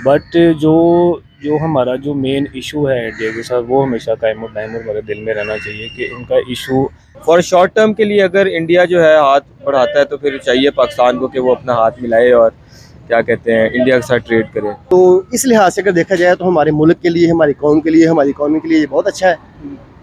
But जो जो हमारा जो मेन इशू है इंडिया के साथ, वो हमेशा कायम और दायम हमारे दिल में रहना चाहिए कि उनका इशू फॉर शॉर्ट टर्म के लिए अगर इंडिया जो है हाथ बढ़ाता है तो फिर चाहिए पाकिस्तान को कि वो अपना हाथ मिलाए और क्या कहते हैं इंडिया के साथ ट्रेड करे। तो इस लिहाज से अगर देखा जाए तो हमारे मुल्क के लिए, हमारी कौम के लिए, हमारी इकॉनमी के लिए ये बहुत अच्छा है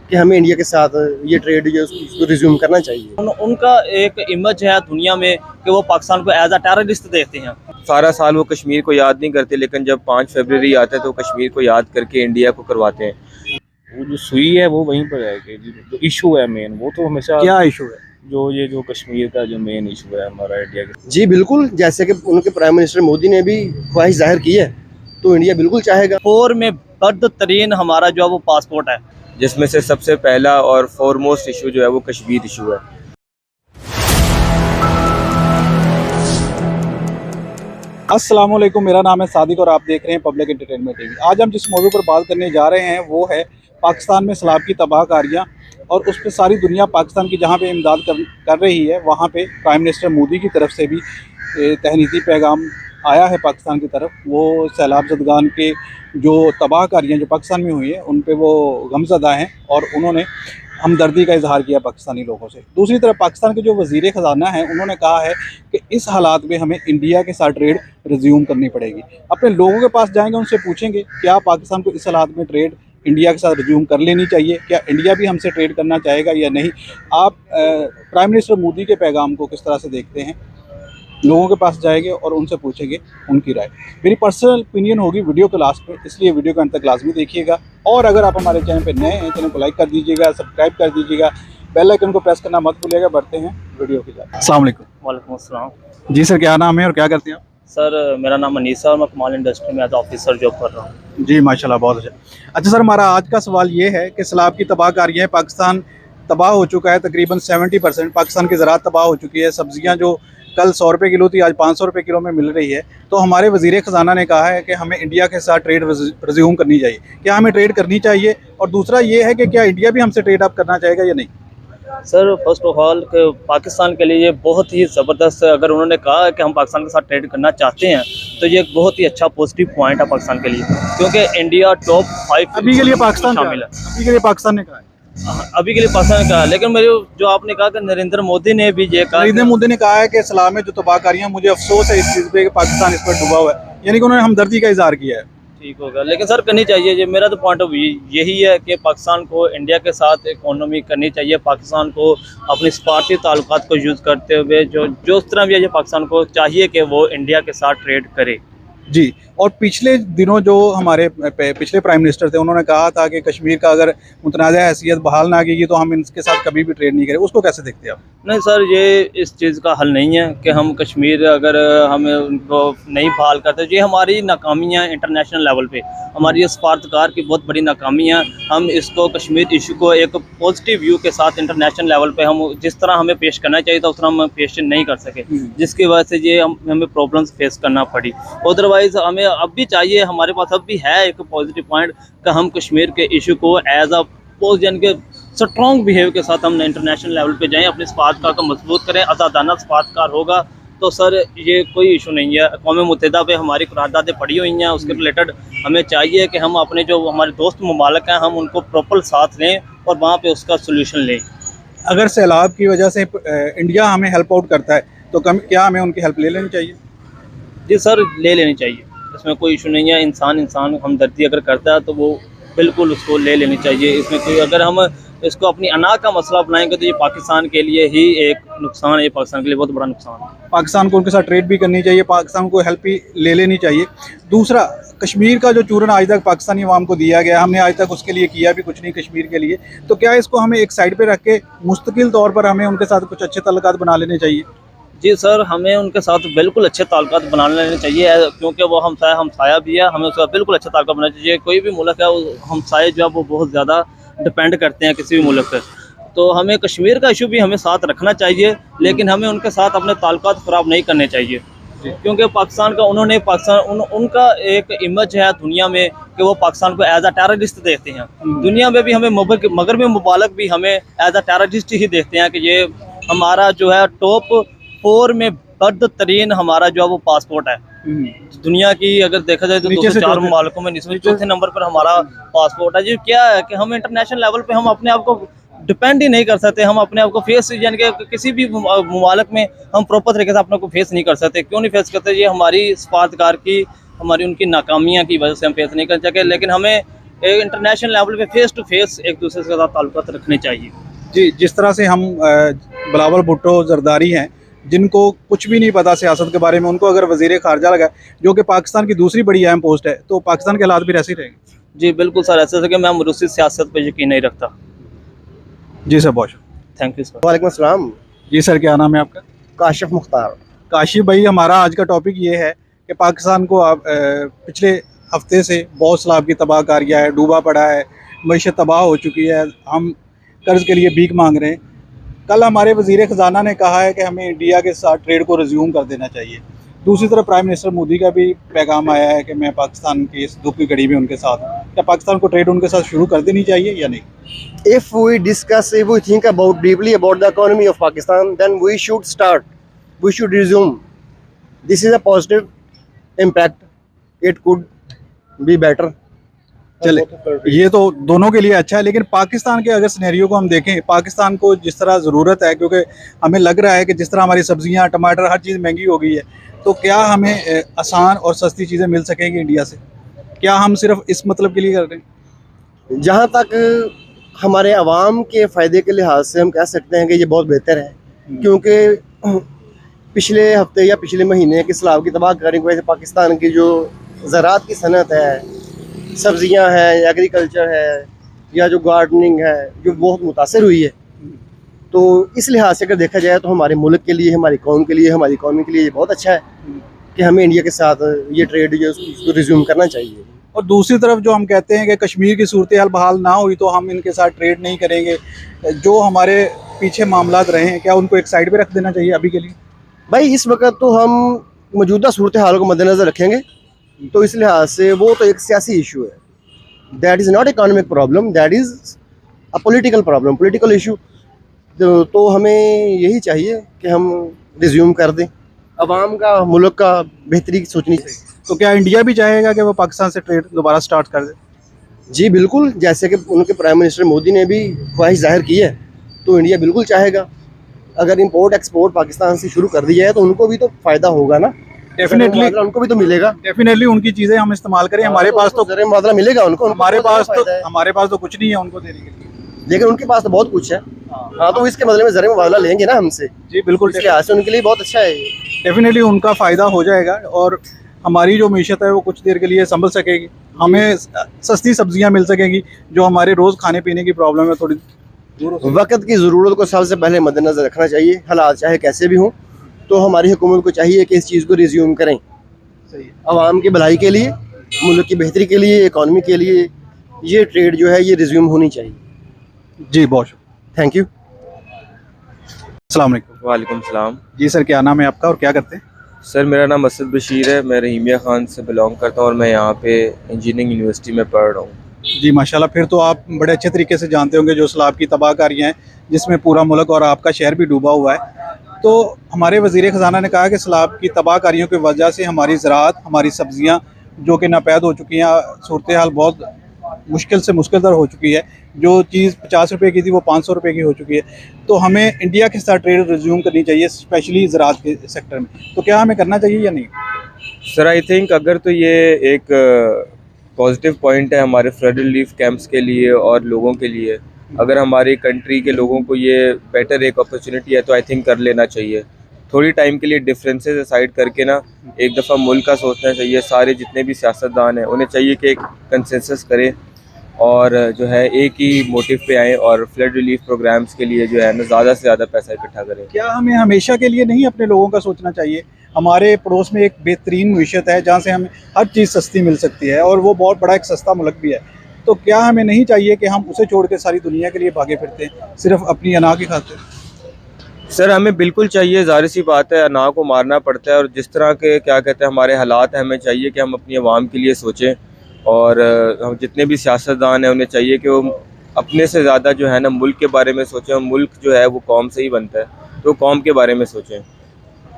कि हमें इंडिया के साथ ये ट्रेड जो उसको रिज्यूम करना चाहिए। उनका एक इमेज है दुनिया में कि वो पाकिस्तान को एज अ टेररिस्ट देखते हैं। सारा साल वो कश्मीर को याद नहीं करते, लेकिन जब 5 फरवरी आता है तो कश्मीर को याद करके इंडिया को करवाते हैं। वो जो सुई है वो वहीं पर है कि जो इशू है मेन, वो तो हमेशा क्या इशू है? जो कश्मीर का जो मेन इशू है हमारा इंडिया के। जी बिल्कुल, जैसे कि उनके प्राइम मिनिस्टर मोदी ने भी ख्वाहिश जाहिर की है तो इंडिया बिल्कुल चाहेगा। और में बदतरीन हमारा जो है वो पासपोर्ट है, जिसमें से सबसे पहला और फॉरमोस्ट इशू जो है वो कश्मीर इशू है। अस्सलाम वालेकुम, मेरा नाम है सादिक और आप देख रहे हैं पब्लिक एंटरटेनमेंट टीवी। आज हम जिस मौजू पर बात करने जा रहे हैं वो है पाकिस्तान में सैलाब की तबाहकारियाँ, और उस पर सारी दुनिया पाकिस्तान की जहाँ पे इमदाद कर रही है, वहाँ पे प्राइम मिनिस्टर मोदी की तरफ से भी तहनीती पैगाम आया है पाकिस्तान की तरफ। वो सैलाब ज़दगान के जो तबाहकारियाँ जो पाकिस्तान में हुई है उन पे वो गमज़दा हैं और उन्होंने हमदर्दी का इजहार किया पाकिस्तानी लोगों से। दूसरी तरफ पाकिस्तान के जो वज़ीर ख़जाना हैं उन्होंने कहा है कि इस हालात में हमें इंडिया के साथ ट्रेड रिज्यूम करनी पड़ेगी। अपने लोगों के पास जाएंगे, उनसे पूछेंगे क्या पाकिस्तान को इस हालात में ट्रेड इंडिया के साथ रिज्यूम कर लेनी चाहिए, क्या इंडिया भी हमसे ट्रेड करना चाहेगा या नहीं। आप प्राइम मिनिस्टर मोदी के पैगाम को किस तरह से देखते हैं? लोगों के पास जाएंगे और उनसे पूछेंगे उनकी राय। मेरी पर्सनल ओपिनियन होगी वीडियो के लास्ट में, इसलिए वीडियो को अंत तक लाजमी देखिएगा। और अगर आप हमारे चैनल पर नए हैं, चैनल को लाइक कर दीजिएगा, सब्सक्राइब कर दीजिएगा, बेल आइकन को प्रेस करना मत भूलिएगा। बढ़ते हैं वीडियो की जाए। अस्सलाम वालेकुम। वालेकुम अस्सलाम। जी सर, क्या नाम है और क्या करते हैं आप? सर मेरा नाम अनीसा और मैं कमाल इंडस्ट्री में एज ऑफिसर जॉब कर रहा हूँ। जी माशाल्लाह, बहुत अच्छा सर, हमारा आज का सवाल ये है कि सैलाब की तबाहकारियाँ, पाकिस्तान तबाह हो चुका है, तकरीबन 70% पाकिस्तान की ज़राअत तबाह हो चुकी है। सब्जियाँ जो कल 100 रुपये किलो थी आज 500 रुपये किलो में मिल रही है। तो हमारे वज़ीर ख़जाना ने कहा है कि हमें इंडिया के साथ ट्रेड रिज्यूम करनी चाहिए। क्या हमें ट्रेड करनी चाहिए? और दूसरा ये है कि क्या इंडिया भी हमसे ट्रेड अप करना चाहेगा या नहीं? Sir first of all Pakistan के लिए ये बहुत ही ज़बरदस्त, अगर उन्होंने कहा है कि हम पाकिस्तान के साथ ट्रेड करना चाहते हैं तो ये एक बहुत ही अच्छा पॉजिटिव पॉइंट है पाकिस्तान के लिए, क्योंकि इंडिया टॉप 5 अभी के लिए पाकिस्तान शामिल है। अभी के लिए पाकिस्तान ने कहा है, अभी के लिए पाकिस्तान ने कहा, लेकिन मेरे जो आपने कहा कि नरेंद्र मोदी ने भी ये कहा, नरेंद्र मोदी ने कहा है कि सैलाब में जो तबाहकारियाँ, मुझे अफसोस है इस चीज़ पे कि पाकिस्तान इस पर डूबा हुआ है, यानी कि उन्होंने हमदर्दी का इजहार किया है। ठीक होगा, लेकिन सर करनी चाहिए। ये मेरा तो पॉइंट ऑफ व्यू यही है कि पाकिस्तान को इंडिया के साथ इकोनॉमी करनी चाहिए। पाकिस्तान को अपने सफारती ताल्लुकात को यूज़ करते हुए जो इस तरह भी है, पाकिस्तान को चाहिए कि वो इंडिया के साथ ट्रेड करे। जी, और पिछले दिनों जो हमारे पिछले प्राइम मिनिस्टर थे उन्होंने कहा था कि कश्मीर का अगर मुतनाज़ा हैसियत बहाल ना की तो हम इनके साथ कभी भी ट्रेड नहीं करें। उसको कैसे देखते हैं आप? नहीं सर, ये इस चीज़ का हल नहीं है कि हम कश्मीर अगर हमें उनको नहीं बहाल करते। ये हमारी नाकामियाँ इंटरनेशनल लेवल पे, हमारी ये सफारतकार की बहुत बड़ी नाकामियाँ। हम इसको कश्मीर इशू को एक पॉजिटिव व्यू के साथ इंटरनेशनल लेवल पे हम जिस तरह हमें पेश करना चाहिए था उस तरह हम पेश नहीं कर सके, जिसकी वजह से ये हमें प्रॉब्लम्स फेस करना पड़ी। अदरवाइज़ हमें अब भी चाहिए, हमारे पास अब भी है एक पॉजिटिव पॉइंट कि हम कश्मीर के इशू को एज अ यानी कि स्ट्रॉन्ग बिहेव के साथ हम इंटरनेशनल लेवल पे जाएं, अपने सफारतकार को मजबूत करें। आज़ादाना सफारतकार होगा तो सर ये कोई इशू नहीं है। अक़वाम मुत्तहिदा पे हमारी करारदादें पड़ी हुई हैं, उसके रिलेटेड हमें चाहिए कि हम अपने जो हमारे दोस्त ममालिक हैं हम उनको प्रॉपर साथ लें और वहाँ पे उसका सोल्यूशन लें। अगर सैलाब की वजह से इंडिया हमें हेल्प आउट करता है तो क्या हमें उनकी हेल्प ले लेनी चाहिए? जी सर, ले लेनी चाहिए, इसमें कोई इशू नहीं है। इंसान हमदर्दी अगर करता है तो वो बिल्कुल उसको ले लेनी चाहिए। इसमें कोई, अगर हम इसको अपनी अना का मसला बनाएंगे तो ये पाकिस्तान के लिए ही एक नुकसान है, पाकिस्तान के लिए बहुत बड़ा नुकसान है। पाकिस्तान को उनके साथ ट्रेड भी करनी चाहिए, पाकिस्तान को हेल्प भी ले लेनी चाहिए। दूसरा, कश्मीर का जो चूरन आज तक पाकिस्तानी अवाम को दिया गया, हमने आज तक उसके लिए किया भी कुछ नहीं कश्मीर के लिए, तो क्या इसको हमें एक साइड पर रख के मुस्तकिल तौर पर हमें उनके साथ कुछ अच्छे ताल्लुकात बना लेने चाहिए? जी सर, हमें उनके साथ बिल्कुल अच्छे ताल्लुकात बना लेने चाहिए, क्योंकि वो हमसाया भी है, हमें उसके साथ बिल्कुल अच्छा ताल्लुकात बनाना चाहिए। कोई भी मुल्क है हमसाए जो है वो बहुत ज़्यादा डिपेंड करते हैं किसी भी मुल्क पर, तो हमें कश्मीर का इशू भी हमें साथ रखना चाहिए, लेकिन हमें उनके साथ अपने ताल्लुकात ख़राब नहीं करने चाहिए, क्योंकि पाकिस्तान का उनका एक इमेज है दुनिया में कि वो पाकिस्तान को एज अ टेररिस्ट देखते हैं। दुनिया में भी हमें मगरबी मुमालिक भी हमें एज अ टेररिस्ट ही देखते हैं कि ये हमारा जो है टॉप 4 में बद तरीन हमारा जो है वो पासपोर्ट है दुनिया की। अगर देखा जाए तो नीचे से 204 चौथे- मुमालिकों में इसमें चौथे नंबर पर हमारा पासपोर्ट है। जो क्या है कि हम इंटरनेशनल लेवल पे हम अपने आप को डिपेंड ही नहीं कर सकते, हम अपने आप को फेस यानी कि किसी भी मुमालिक में हम प्रॉपर तरीके से अपने को फेस नहीं कर सकते। क्यों नहीं फेस करते? ये हमारी सफारतकार की, हमारी उनकी नाकामियाँ की वजह से हम फेस नहीं कर सके। लेकिन हमें एक इंटरनेशनल लेवल पे फेस टू फेस एक दूसरे के साथ ताल्लुकात रखने चाहिए। जी, जिस तरह से हम बिलावल भुट्टो जरदारी हैं जिनको कुछ भी नहीं पता सियासत के बारे में, उनको अगर वजीर खारजा लगा जो कि पाकिस्तान की दूसरी बड़ी अहम पोस्ट है, तो पाकिस्तान के हालात भी ऐसे ही रहेंगे। जी बिल्कुल सर, ऐसे कि मैं रूसी सियासत पर यकीन नहीं रखता। जी सर, बहुत थैंक यू सर। वालेकुम अस्सलाम। जी सर, क्या नाम है आपका? काशिफ मुख्तार। काशिफ भाई, हमारा आज का टॉपिक ये है कि पाकिस्तान को पिछले हफ्ते से बहुत सैलाब की तबाहकारियाँ है, डूबा पड़ा है, मईशत तबाह हो चुकी है, हम कर्ज़ के लिए भीख मांग रहे हैं। कल हमारे वज़ीर ख़जाना ने कहा है कि हमें इंडिया के साथ ट्रेड को रिज्यूम कर देना चाहिए। दूसरी तरफ प्राइम मिनिस्टर मोदी का भी पैगाम आया है कि मैं पाकिस्तान की इस दुख की घड़ी में उनके साथ हूँ। क्या पाकिस्तान को ट्रेड उनके साथ शुरू कर देनी चाहिए या नहीं? If we think about deeply about the economy of Pakistan, then we should start. We should resume. This is a positive impact. It could be better. चले, ये तो दोनों के लिए अच्छा है, लेकिन पाकिस्तान के अगर सिनेरियो को हम देखें, पाकिस्तान को जिस तरह ज़रूरत है, क्योंकि हमें लग रहा है कि जिस तरह हमारी सब्जियां, टमाटर, हर चीज़ महंगी हो गई है, तो क्या हमें आसान और सस्ती चीज़ें मिल सकेंगी इंडिया से? क्या हम सिर्फ इस मतलब के लिए कर रहे हैं? जहाँ तक हमारे अवाम के फ़ायदे के लिहाज से हम कह सकते हैं कि ये बहुत बेहतर है, क्योंकि पिछले हफ्ते या पिछले महीने की सैलाब की तबाहकारी की वजह से पाकिस्तान की जो ज़राअत की सनत है, सब्जियां हैं, एग्रीकल्चर है या जो गार्डनिंग है, जो बहुत मुतासर हुई है। तो इस लिहाज से अगर देखा जाए तो हमारे मुल्क के लिए, हमारी कौम के लिए, हमारी इकॉनमी के लिए ये बहुत अच्छा है कि हमें इंडिया के साथ ये ट्रेड जो उसको रिज्यूम करना चाहिए। और दूसरी तरफ जो हम कहते हैं कि कश्मीर की सूरत हाल बहाल ना हुई तो हम इनके साथ ट्रेड नहीं करेंगे, जो हमारे पीछे मामलात रहे हैं, क्या उनको एक साइड पे रख देना चाहिए अभी के लिए? भाई, इस वक्त तो हम मौजूदा सूरत हाल को मद्देनज़र रखेंगे, तो इस लिहाज से वो तो एक सियासी इशू है। That is not economic problem, that is a political problem, political issue. तो हमें यही चाहिए कि हम रिज्यूम कर दें। अवाम का, मुल्क का बेहतरी सोचनी चाहिए। तो क्या इंडिया भी चाहेगा कि वो पाकिस्तान से ट्रेड दोबारा स्टार्ट कर दे? जी बिल्कुल, जैसे कि उनके प्राइम मिनिस्टर मोदी ने भी ख्वाहिश जाहिर की है, तो इंडिया बिल्कुल चाहेगा। अगर इंपोर्ट एक्सपोर्ट पाकिस्तान से शुरू कर दिया है तो उनको भी तो फ़ायदा होगा ना, डेफिनेटली उनको भी तो मिलेगा। डेफिनेटली उनकी चीज़ें हम इस्तेमाल करें। हमारे पास तो ज़र मुआवजा मिलेगा उनको, हमारे पास तो कुछ नहीं है उनको देने के लिए, लेकिन उनके पास तो बहुत कुछ है। हाँ, तो इसके बदले में ज़र मुआवजा लेंगे ना हमसे। जी बिल्कुल, इसके लिहाज से उनके लिए बहुत अच्छा है। डेफिनेटली उनका फ़ायदा हो जाएगा और हमारी जो मीशत है वो कुछ देर के लिए संभल सकेगी, हमें सस्ती सब्जियां मिल सकेंगी, जो हमारे रोज़ खाने पीने की प्रॉब्लम है थोड़ी दूर हो। वक्त की ज़रूरत को सबसे पहले मद्देनज़र रखना चाहिए, हालात चाहे कैसे भी हों। तो हमारी हुकूमत को चाहिए कि इस चीज़ को रिज्यूम करें, सही है। आवाम की भलाई के लिए, मुल्क की बेहतरी के लिए, इकॉनमी के लिए ये ट्रेड जो है ये रिज्यूम होनी चाहिए। जी बहुत शुक्रिया, थैंक यू। अस्सलाम वालेकुम। वालेकुम सलाम। जी सर, क्या नाम है आपका और क्या करते हैं? सर, मेरा नाम असद बशीर है, मैं रहीमिया ख़ान से बिलोंग करता हूँ और मैं यहाँ पे इंजीनियरिंग यूनिवर्सिटी में पढ़ रहा हूँ। जी माशाल्लाह, फिर तो आप बड़े अच्छे तरीके से जानते होंगे जो सैलाब की तबाहकारियाँ हैं, जिसमें पूरा मुल्क और आपका शहर भी डूबा हुआ है। तो हमारे वज़ीर ख़जाना ने कहा कि सैलाब की तबाहकारियों की वजह से हमारी ज़राअत, हमारी सब्ज़ियाँ जो कि नापैद हो चुकी हैं, सूरत हाल बहुत मुश्किल से मुश्किलतर हो चुकी है। जो चीज़ 50 रुपये की थी वो 500 रुपये की हो चुकी है। तो हमें इंडिया के साथ ट्रेड रिज्यूम करनी चाहिए, स्पेशली ज़राअत के सेक्टर में। तो क्या हमें करना चाहिए या नहीं? सर, आई थिंक अगर तो ये एक पॉजिटिव पॉइंट है हमारे फ्लड रिलीफ कैंप्स के लिए और लोगों के लिए, अगर हमारी कंट्री के लोगों को ये बेटर एक अपॉर्चुनिटी है तो आई थिंक कर लेना चाहिए। थोड़ी टाइम के लिए डिफरेंसेस असाइड करके ना एक दफ़ा मुल्क का सोचना चाहिए। सारे जितने भी सियासतदान हैं उन्हें चाहिए कि एक कंसेंसस करें और जो है एक ही मोटिव पे आएँ और फ्लड रिलीफ प्रोग्राम्स के लिए जो है ना ज़्यादा से ज़्यादा पैसा इकट्ठा करें। क्या हमें हमेशा के लिए नहीं अपने लोगों का सोचना चाहिए? हमारे पड़ोस में एक बेहतरीन मईशत है जहाँ से हमें हर चीज़ सस्ती मिल सकती है और वो बहुत बड़ा एक सस्ता मुल्क भी है। तो क्या हमें नहीं चाहिए कि हम उसे छोड़ के सारी दुनिया के लिए भागे फिरते हैं सिर्फ अपनी अना की खातिर? सर, हमें बिल्कुल चाहिए, ज़ाहिर सी बात है, अना को मारना पड़ता है और जिस तरह के क्या कहते हैं हमारे हालात हैं, हमें चाहिए कि हम अपनी आवाम के लिए सोचें और हम जितने भी सियासतदान हैं उन्हें चाहिए कि वो अपने से ज़्यादा जो है ना मुल्क के बारे में सोचें। मुल्क जो है वो कौम से ही बनता है, तो कौम के बारे में सोचें।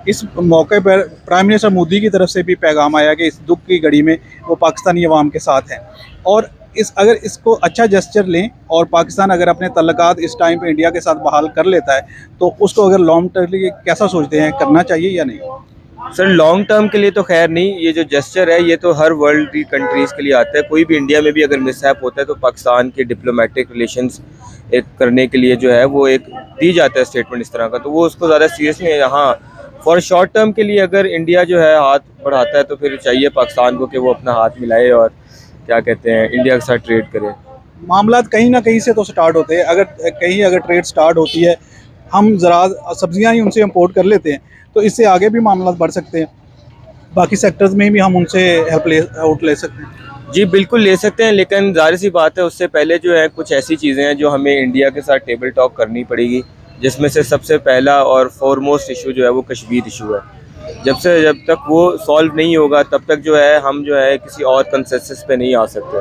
इस मौके पर प्राइम मिनिस्टर मोदी की तरफ से भी पैगाम आया कि इस दुख की घड़ी में वो पाकिस्तानी अवाम के साथ हैं, और अगर इसको अच्छा जेस्चर लें और पाकिस्तान अगर अपने तल्लुकात इस टाइम पे इंडिया के साथ बहाल कर लेता है तो उसको अगर लॉन्ग टर्म के लिए कैसा सोचते हैं, करना चाहिए या नहीं? सर लॉन्ग टर्म के लिए तो खैर नहीं, ये जो जेस्चर है ये तो हर वर्ल्ड की कंट्रीज़ के लिए आता है। कोई भी इंडिया में भी अगर मिसहैप होता है तो पाकिस्तान के डिप्लोमेटिक रिलेशंस एक करने के लिए जो है वो एक दी जाता है स्टेटमेंट इस तरह का, तो वो उसको ज़्यादा सीरियस नहीं है। हाँ, फॉर शॉर्ट टर्म के लिए अगर इंडिया जो है हाथ बढ़ाता है तो फिर चाहिए पाकिस्तान को कि वो अपना हाथ मिलाए और क्या कहते हैं इंडिया के साथ ट्रेड करे। मामला कहीं ना कहीं से तो स्टार्ट होते हैं, अगर ट्रेड स्टार्ट होती है, हम ज़रा सब्जियां ही उनसे इंपोर्ट कर लेते हैं तो इससे आगे भी मामला बढ़ सकते हैं, बाकी सेक्टर्स में भी हम उनसे हेल्प ले सकते हैं। जी बिल्कुल ले सकते हैं, लेकिन जाहिर सी बात है उससे पहले जो है कुछ ऐसी चीज़ें हैं जो हमें इंडिया के साथ टेबल टॉक करनी पड़ेगी, जिसमें से सबसे पहला और फॉरमोस्ट इशू जो है वो कश्मीर इशू है। जब तक वो सॉल्व नहीं होगा तब तक जो है हम जो है किसी और कंसेंसस पे नहीं आ सकते।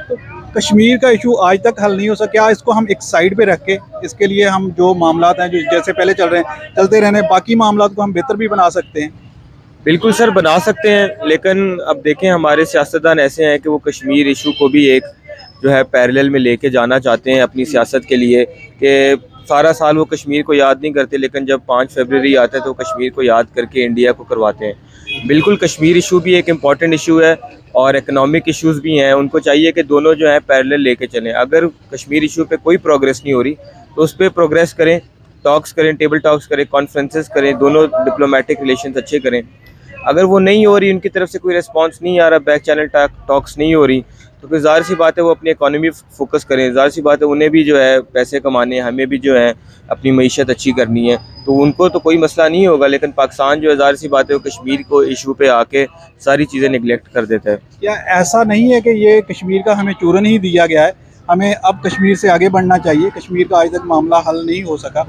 तो कश्मीर का इशू आज तक हल नहीं हो सका, क्या इसको हम एक साइड पे रख के इसके लिए हम जो मामलात हैं जो जैसे पहले चल रहे हैं चलते रहने, बाकी मामलात को हम बेहतर भी बना सकते हैं? बिल्कुल सर बना सकते हैं, लेकिन अब देखें हमारे सियासतदान ऐसे हैं कि वो कश्मीर इशू को भी एक जो है पैरेलल में लेके जाना चाहते हैं अपनी सियासत के लिए, कि सारा साल वो कश्मीर को याद नहीं करते, लेकिन जब 5 फरवरी आता है तो कश्मीर को याद करके इंडिया को करवाते हैं। बिल्कुल कश्मीर इशू भी एक इम्पॉर्टेंट इशू है और इकनॉमिक इश्यूज़ भी हैं, उनको चाहिए कि दोनों जो है पैरेलल लेके चलें। अगर कश्मीर इशू पे कोई प्रोग्रेस नहीं हो रही तो उस पर प्रोग्रेस करें, टॉक्स करें, टेबल टॉक्स करें, कॉन्फ्रेंसेस करें, दोनों डिप्लोमेटिक रिलेशंस अच्छे करें। अगर वो नहीं हो रही, उनकी तरफ से कोई रिस्पांस नहीं आ रहा, बैक चैनल टॉक्स नहीं हो रही, तो फिर ज़ाहिर सी बात है वो अपनी इकॉनमी फोकस करें। ज़ाहिर सी बात है उन्हें भी जो है पैसे कमाने हैं, हमें भी जो है अपनी मईशत अच्छी करनी है, तो उनको तो कोई मसला नहीं होगा। लेकिन पाकिस्तान जो है ज़ाहिर सी बात है वो कश्मीर को इशू पे आके सारी चीज़ें निगलेक्ट कर देता है। क्या ऐसा नहीं है कि ये कश्मीर का हमें चूरन ही दिया गया है, हमें अब कश्मीर से आगे बढ़ना चाहिए? कश्मीर का आज तक मामला हल नहीं हो सका,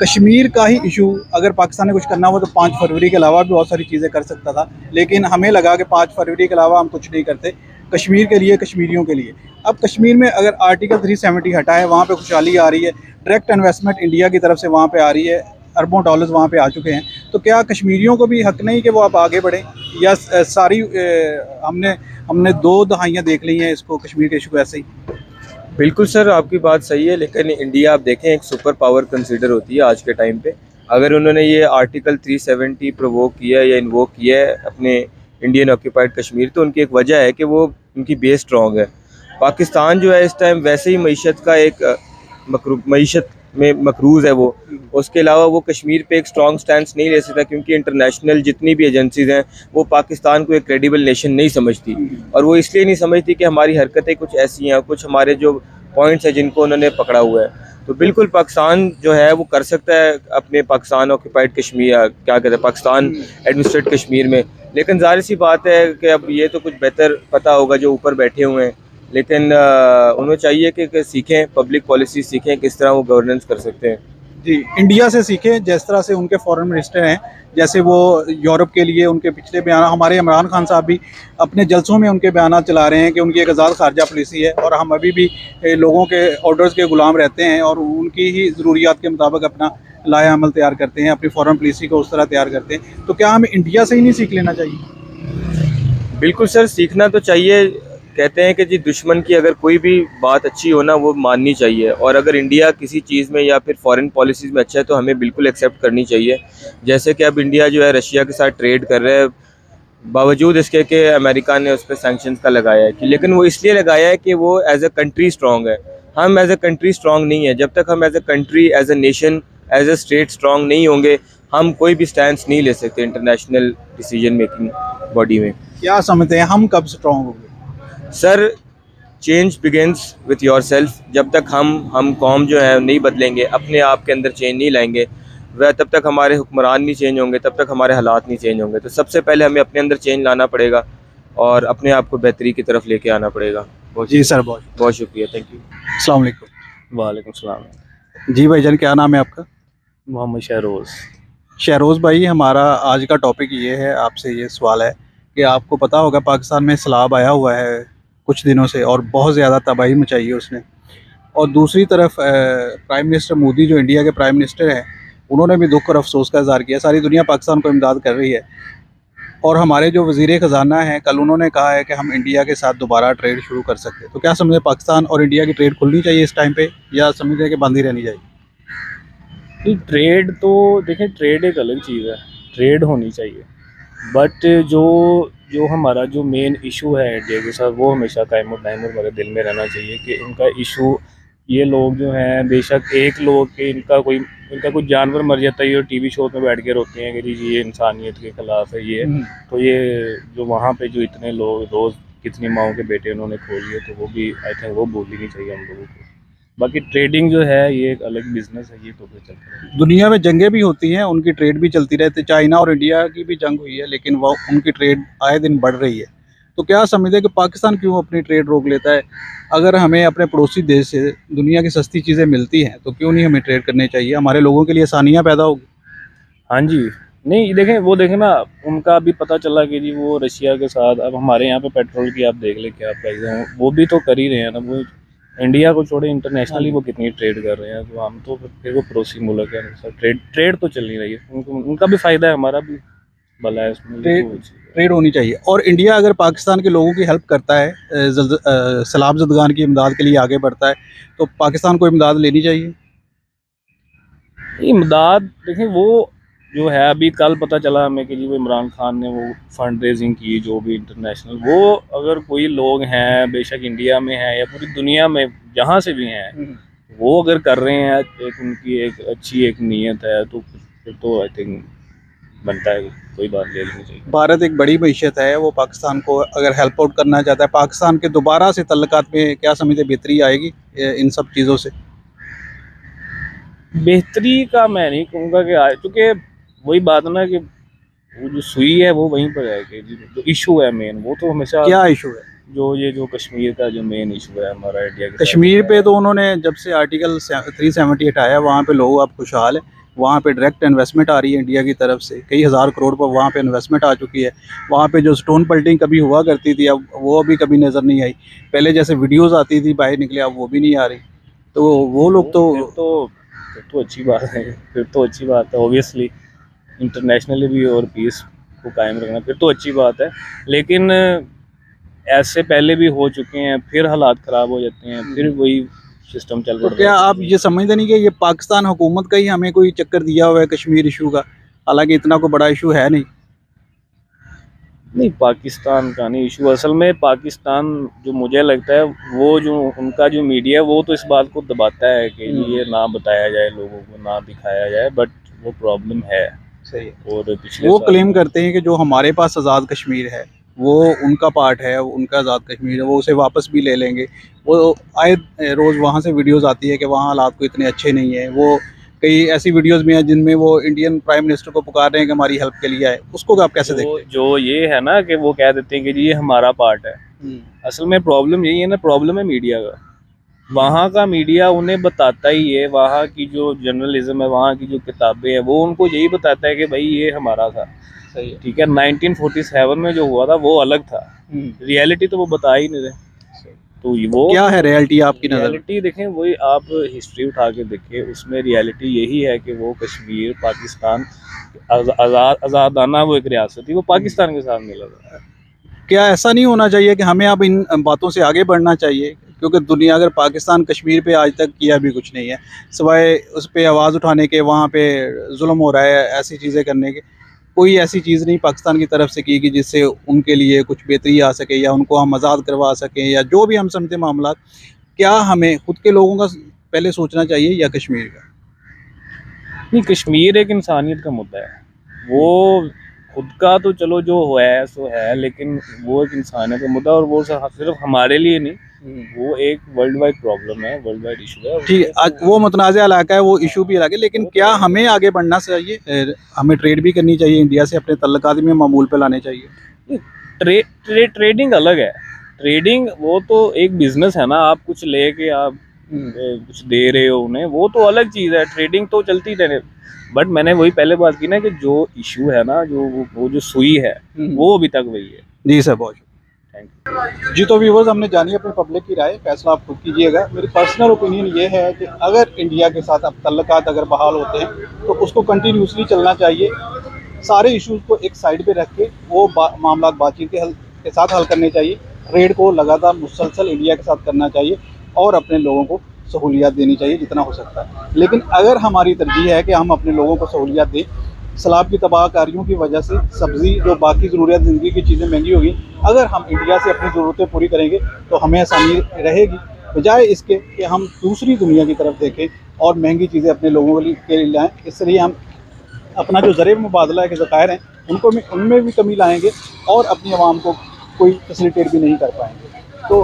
कश्मीर का ही इशू अगर पाकिस्तान ने कुछ करना हो तो 5 फरवरी के अलावा भी बहुत सारी चीज़ें कर सकता था, लेकिन हमें लगा कि 5 फरवरी के अलावा हम कुछ नहीं करते कश्मीर के लिए, कश्मीरियों के लिए। अब कश्मीर में अगर आर्टिकल 370 हटा है, वहाँ पे खुशहाली आ रही है, डायरेक्ट इन्वेस्टमेंट इंडिया की तरफ से वहाँ पे आ रही है, अरबों डॉलर्स वहाँ पे आ चुके हैं, तो क्या कश्मीरियों को भी हक नहीं कि वो आप आगे बढ़ें? या सारी हमने 2 दहाइयाँ देख ली हैं इसको, कश्मीर के इशू को ऐसे ही? बिल्कुल सर आपकी बात सही है, लेकिन इंडिया आप देखें एक सुपर पावर कंसिडर होती है आज के टाइम पे। अगर उन्होंने ये आर्टिकल 370 प्रोवोक किया या इन्वोक किया है अपने इंडियन ऑक्यूपाइड कश्मीर, तो उनकी एक वजह है कि वो उनकी बेस स्ट्रॉन्ग है। पाकिस्तान जो है इस टाइम वैसे ही मईशत का एक मईशत में मकरूज़ है वो, उसके अलावा वो कश्मीर पे एक स्ट्रॉन्ग स्टैंड नहीं ले सकता, क्योंकि इंटरनेशनल जितनी भी एजेंसीज़ हैं वो पाकिस्तान को एक क्रेडिबल नेशन नहीं समझती, और वो इसलिए नहीं समझती कि हमारी हरकतें कुछ ऐसी हैं, कुछ हमारे जो पॉइंट्स हैं जिनको उन्होंने पकड़ा हुआ है। तो बिल्कुल पाकिस्तान जो है वो कर सकता है अपने पाकिस्तान ऑक्यूपाइड कश्मीर, क्या कहते हैं, पाकिस्तान एडमिनिस्ट्रेट कश्मीर में, लेकिन जाहिर सी बात है कि अब ये तो कुछ बेहतर पता होगा जो ऊपर बैठे हुए हैं, लेकिन उन्हें चाहिए कि सीखें, पब्लिक पॉलिसी सीखें, किस तरह वो गवर्नेंस कर सकते हैं। जी, इंडिया से सीखें, जिस तरह से उनके फॉरेन मिनिस्टर हैं, जैसे वो यूरोप के लिए उनके पिछले बयान, हमारे इमरान खान साहब भी अपने जलसों में उनके बयान चला रहे हैं कि उनकी एक आज़ाद खारजा पॉलिसी है और हम अभी भी लोगों के ऑर्डर्स के गुलाम रहते हैं और उनकी ही ज़रूरियात के मुताबिक अपना लाया अमल तैयार करते हैं, अपनी फॉरेन पॉलिसी को उस तरह तैयार करते हैं। तो क्या हमें इंडिया से ही नहीं सीख लेना चाहिए? बिल्कुल सर सीखना तो चाहिए। कहते हैं कि जी दुश्मन की अगर कोई भी बात अच्छी हो ना वो माननी चाहिए, और अगर इंडिया किसी चीज़ में या फिर फॉरेन पॉलिसीज़ में अच्छा है तो हमें बिल्कुल एक्सेप्ट करनी चाहिए। जैसे कि अब इंडिया जो है रशिया के साथ ट्रेड कर रहा है, बावजूद इसके कि अमेरिका ने उस पर सैंक्शंस का लगाया है, कि लेकिन वो इसलिए लगाया है कि वो एज अ कंट्री स्ट्रॉन्ग है। हम एज अ कंट्री स्ट्रॉन्ग नहीं है। जब तक हम as a country, as a nation, as a state strong नहीं होंगे, हम कोई भी स्टैंड नहीं ले सकते इंटरनेशनल डिसीजन मेकिंग बॉडी में। क्या समझते हैं हम कब स्ट्रॉन्ग होंगे? Sir change begins with your self. जब तक हम कौम जो है नहीं बदलेंगे, अपने आप के अंदर चेंज नहीं लाएंगे, वह तब तक हमारे हुक्मरान नहीं चेंज होंगे, तब तक हमारे हालात नहीं चेंज होंगे। तो सबसे पहले हमें अपने अंदर चेंज लाना पड़ेगा और अपने आप को बेहतरी की तरफ लेके आना पड़ेगा। जी सर, बहुत बहुत शुक्रिया, थैंक यू। अस्सलाम वालेकुम। वालेकुम सलाम। जी भाईजान, क्या नाम है आपका? मोहम्मद शहरोज़। शहरोज़ भाई, हमारा आज का टॉपिक ये है, आपसे ये सवाल है कि आपको पता होगा पाकिस्तान में सैलाब आया हुआ है कुछ दिनों से और बहुत ज़्यादा तबाही मचाई है उसने, और दूसरी तरफ प्राइम मिनिस्टर मोदी जो इंडिया के प्राइम मिनिस्टर हैं उन्होंने भी दुख और अफसोस का इजहार किया। सारी दुनिया पाकिस्तान को इमदाद कर रही है। और हमारे जो वज़ीर ख़जाना हैं, कल उन्होंने कहा है कि हम इंडिया के साथ दोबारा ट्रेड शुरू कर सकते हैं। तो क्या समझे, पाकिस्तान और इंडिया की ट्रेड खुलनी चाहिए इस टाइम पे, या समझते हैं कि बंद ही रहनी चाहिए? ट्रेड तो देखें, ट्रेड एक अलग चीज़ है, ट्रेड होनी चाहिए, बट जो जो हमारा जो मेन इशू है इंडिया के साथ, वो हमेशा कायम और दायम हमारे दिल में रहना चाहिए कि इनका इशू, ये लोग जो हैं, बेशक एक लोग के इनका कोई जानवर मर जाता है, ये टीवी शो पे बैठ के रोते हैं कि जी ये इंसानियत के ख़िलाफ़ है ये, तो ये जो वहाँ पे जो इतने लोग रोज़ कितनी माओं के बेटे उन्होंने खो लिए, तो वो भी आई थिंक वो बोलनी नहीं चाहिए हम लोगों को। बाकी ट्रेडिंग जो है ये एक अलग बिजनेस है, ये तो फिर चलता है। दुनिया में जंगें भी होती हैं, उनकी ट्रेड भी चलती रहती है। चाइना और इंडिया की भी जंग हुई है, लेकिन वो उनकी ट्रेड आए दिन बढ़ रही है। तो क्या समझते हैं कि पाकिस्तान क्यों अपनी ट्रेड रोक लेता है? अगर हमें अपने पड़ोसी देश से दुनिया की सस्ती चीज़ें मिलती हैं, तो क्यों नहीं हमें ट्रेड करनी चाहिए? हमारे लोगों के लिए आसानियाँ पैदा होगी। हाँ जी, नहीं देखें, वो देखें ना, उनका अभी पता चला कि जी वो रशिया के साथ, अब हमारे यहाँ पे पेट्रोल की आप देख ले क्या प्राइस है, वो भी तो कर ही रहे हैं ना। वो इंडिया को छोड़े इंटरनेशनली वो कितनी ट्रेड कर रहे हैं, तो हम तो फिर वो पड़ोसी मुल्क है, ट्रेड तो चल नहीं रही है। उनका भी फ़ायदा है, हमारा भी भला है उसमें। ट्रेड होनी चाहिए। और इंडिया अगर पाकिस्तान के लोगों की हेल्प करता है, सैलाब ज़दगान की इमदाद के लिए आगे बढ़ता है, तो पाकिस्तान को इमदाद लेनी चाहिए। इमदाद देखें, वो जो है अभी कल पता चला हमें कि जी वो इमरान खान ने वो फंड रेजिंग की, जो भी इंटरनेशनल, वो अगर कोई लोग हैं, बेशक इंडिया में हैं या पूरी दुनिया में जहाँ से भी हैं, वो अगर कर रहे हैं, एक उनकी एक अच्छी एक नीयत है, तो फिर तो आई थिंक बनता है, कोई बात ले लेनी चाहिए। भारत एक बड़ी मईशत है, वो पाकिस्तान को अगर हेल्प आउट करना चाहता है, पाकिस्तान के दोबारा से तल्लुकात में क्या समझते बेहतरी आएगी इन सब चीज़ों से? बेहतरी का मैं नहीं कहूँगा कि आए, क्योंकि वही बात ना कि वो जो सुई है वो वहीं पर है कि जो इशू है मेन, वो तो हमेशा क्या इशू है? जो कश्मीर का जो मेन इशू है हमारा इंडिया के कश्मीर पे तो उन्होंने जब से आर्टिकल 370 हटाया, वहाँ पे लोग अब खुशहाल है। वहाँ पे डायरेक्ट इन्वेस्टमेंट आ रही है इंडिया की तरफ से, कई हज़ार करोड़ पर वहाँ पे इन्वेस्टमेंट आ चुकी है। वहाँ पे जो स्टोन पल्टिंग कभी हुआ करती थी, अब वो अभी कभी नज़र नहीं आई। पहले जैसे वीडियोस आती थी बाहर निकले, अब वो भी नहीं आ रही। तो वो लोग फिर तो अच्छी बात है, फिर तो अच्छी बात है ऑब्वियसली, इंटरनेशनली भी और पीस को कायम रखना फिर तो अच्छी बात है। लेकिन ऐसे पहले भी हो चुके हैं, फिर हालात ख़राब हो जाते हैं, फिर वही सिस्टम चल तो पड़ता है। क्या आप ये समझते नहीं कि ये पाकिस्तान हुकूमत का ही हमें कोई चक्कर दिया हुआ है कश्मीर इशू का? हालांकि इतना कोई बड़ा इशू है नहीं। नहीं, पाकिस्तान का नहीं इशू, असल में पाकिस्तान जो मुझे लगता है, वो जो उनका जो मीडिया, वो तो इस बात को दबाता है कि ये ना बताया जाए लोगों को, ना दिखाया जाए, बट वो प्रॉब्लम है। सही है। और पिछले वो साल क्लेम करते हैं कि जो हमारे पास आज़ाद कश्मीर है वो उनका पार्ट है, उनका आज़ाद कश्मीर है, वो उसे वापस भी ले लेंगे। वो आए रोज़ वहाँ से वीडियोस आती है कि वहाँ हालात को इतने अच्छे नहीं है। वो कई ऐसी वीडियोस भी हैं जिनमें वो इंडियन प्राइम मिनिस्टर को पुकार रहे हैं कि हमारी हेल्प के लिए आए। उसको आप कैसे देखते हैं? जो ये है ना कि वो कह देते हैं कि जी ये हमारा पार्ट है, असल में प्रॉब्लम यही है ना, प्रॉब्लम है मीडिया का। वहाँ का मीडिया उन्हें बताता ही है, वहाँ की जो जर्नलिज्म है, वहाँ की जो किताबें हैं, वो उनको यही बताता है कि भाई ये हमारा था। सही है। ठीक है, 1947 में जो हुआ था वो अलग था, रियलिटी तो वो बता ही नहीं रहे। तो वो क्या है रियलिटी आपकी नज़र में? रियलिटी देखें, वही आप हिस्ट्री उठा के देखिए, उसमें रियलिटी यही है कि वो कश्मीर पाकिस्तान आज़ादाना वो एक रियासत थी, वो पाकिस्तान के साथ मिला था। क्या ऐसा नहीं होना चाहिए कि हमें अब इन बातों से आगे बढ़ना चाहिए? क्योंकि दुनिया अगर पाकिस्तान कश्मीर पे आज तक किया भी कुछ नहीं है, सिवाय उस पर आवाज़ उठाने के, वहाँ पे जुल्म हो रहा है ऐसी चीज़ें करने के, कोई ऐसी चीज़ नहीं पाकिस्तान की तरफ से की कि जिससे उनके लिए कुछ बेहतरी आ सके या उनको हम आज़ाद करवा सकें, या जो भी हम समझते मामला। क्या हमें खुद के लोगों का पहले सोचना चाहिए या कश्मीर का? नहीं, कश्मीर एक इंसानियत का मुद्दा है, वो खुद का तो चलो जो है सो है, लेकिन वो एक इंसानियत का मुद्दा, और वो सिर्फ हमारे लिए नहीं, वो एक वर्ल्ड वाइड प्रॉब्लम है, वर्ल्ड वाइड इशू है। ठीक है, आज वो मुतनाज़ इलाका है, वो इशू भी अलग है, लेकिन क्या हमें आगे बढ़ना चाहिए? हमें ट्रेड भी करनी चाहिए इंडिया से, अपने तल्लुकात में मामूल पे लाने चाहिए। ट्रेडिंग अलग है, ट्रेडिंग वो तो एक बिजनेस है ना, आप कुछ लेके आप कुछ दे रहे हो उन्हें, वो तो अलग चीज़ है, ट्रेडिंग तो चलती रहने। बट मैंने वही पहले बात की ना कि जो इशू है ना, जो वो जो सुई है, वो अभी तक वही है। जी सर, बहुत थैंक यू। जी तो व्यूवर्स, हमने जानी अपनी पब्लिक की राय, फैसला आप खुद कीजिएगा। मेरी पर्सनल ओपिनियन ये है कि अगर इंडिया के साथ अब तल्लुकात अगर बहाल होते हैं तो उसको कंटिन्यूसली चलना चाहिए। सारे इश्यूज़ को एक साइड पे रख के वो मामला बातचीत के साथ हल करने चाहिए। ट्रेड को लगातार मुसलसल इंडिया के साथ करना चाहिए और अपने लोगों को सहूलियत देनी चाहिए जितना हो सकता है। लेकिन अगर हमारी तरजीह है कि हम अपने लोगों को सहूलियत दें, सैलाब की तबाहकारियों की वजह से सब्ज़ी जो बाकी ज़रूरियात ज़िंदगी की चीज़ें महंगी होगी, अगर हम इंडिया से अपनी ज़रूरतें पूरी करेंगे तो हमें आसानी रहेगी, बजाय इसके कि हम दूसरी दुनिया की तरफ देखें और महंगी चीज़ें अपने लोगों के लिए लाएँ। इसलिए हम अपना जो ज़रिए मुबादला के ज़खायर हैं उनमें भी कमी लाएँगे और अपनी आवाम को कोई फैसिलिटेट भी नहीं कर पाएंगे। तो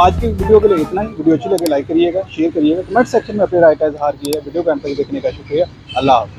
आज की वीडियो के लिए इतना ही। वीडियो अच्छी लगे लाइक करिएगा, शेयर करिएगा, कमेंट सेक्शन में अपनी राय का इजहार कीजिए। वीडियो को अंत तक देखने का शुक्रिया। अल्लाह हाफ़िज़।